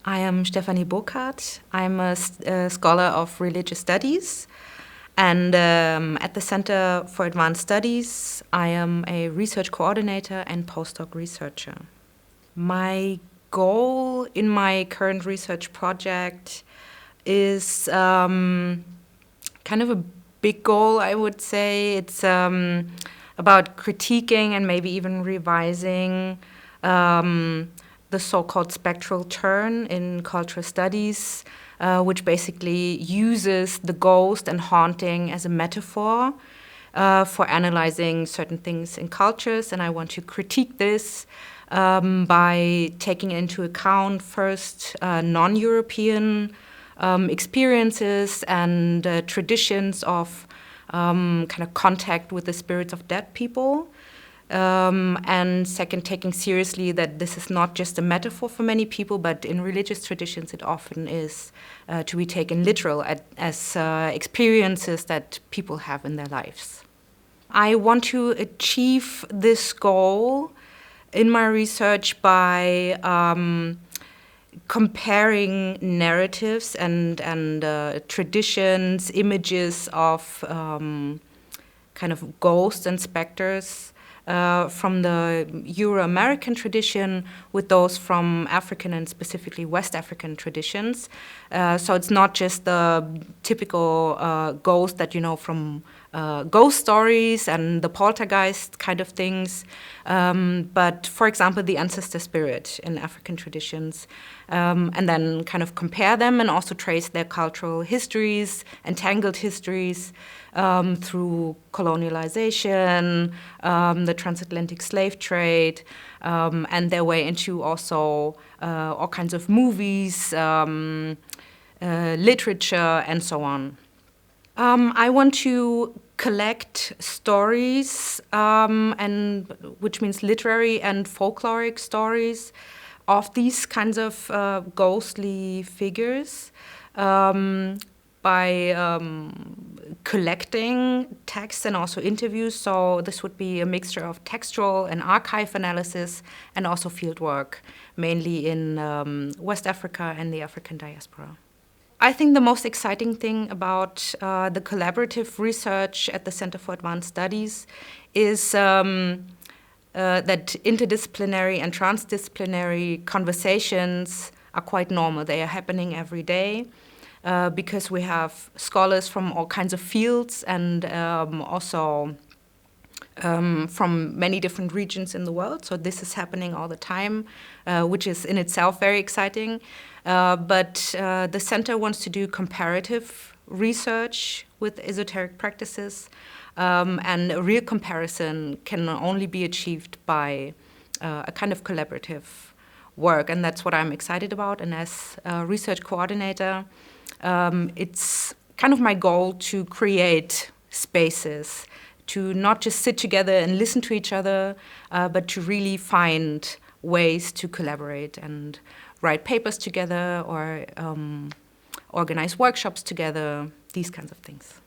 I am Stefanie Burkhardt. I'm a scholar of religious studies, and at the Center for Advanced Studies, I am a research coordinator and postdoc researcher. My goal in my current research project is kind of a big goal, I would say. It's about critiquing and maybe even revising the so-called spectral turn in cultural studies, which basically uses the ghost and haunting as a metaphor for analyzing certain things in cultures. And I want to critique this by taking into account first non-European experiences and traditions of kind of contact with the spirits of dead people. And second, taking seriously that this is not just a metaphor for many people, but in religious traditions it often is to be taken literal as experiences that people have in their lives. I want to achieve this goal in my research by comparing narratives and traditions, images of kind of ghosts and specters from the Euro-American tradition with those from African and specifically West African traditions. So it's not just the typical ghost that you know from ghost stories and the poltergeist kind of things, but for example the ancestor spirit in African traditions, and then kind of compare them and also trace their cultural histories, entangled histories, through colonialization, the transatlantic slave trade, and their way into also all kinds of movies, literature, and so on. I want to collect stories, and which means literary and folkloric stories of these kinds of ghostly figures by collecting texts and also interviews. So this would be a mixture of textual and archive analysis and also fieldwork, mainly in West Africa and the African diaspora. I think the most exciting thing about the collaborative research at the Center for Advanced Studies is that interdisciplinary and transdisciplinary conversations are quite normal. They are happening every day because we have scholars from all kinds of fields and also from many different regions in the world. So this is happening all the time, which is in itself very exciting. But the center wants to do comparative research with esoteric practices, and a real comparison can only be achieved by a kind of collaborative work, and that's what I'm excited about. And as a research coordinator, it's kind of my goal to create spaces to not just sit together and listen to each other, but to really find ways to collaborate and write papers together or organize workshops together, these kinds of things.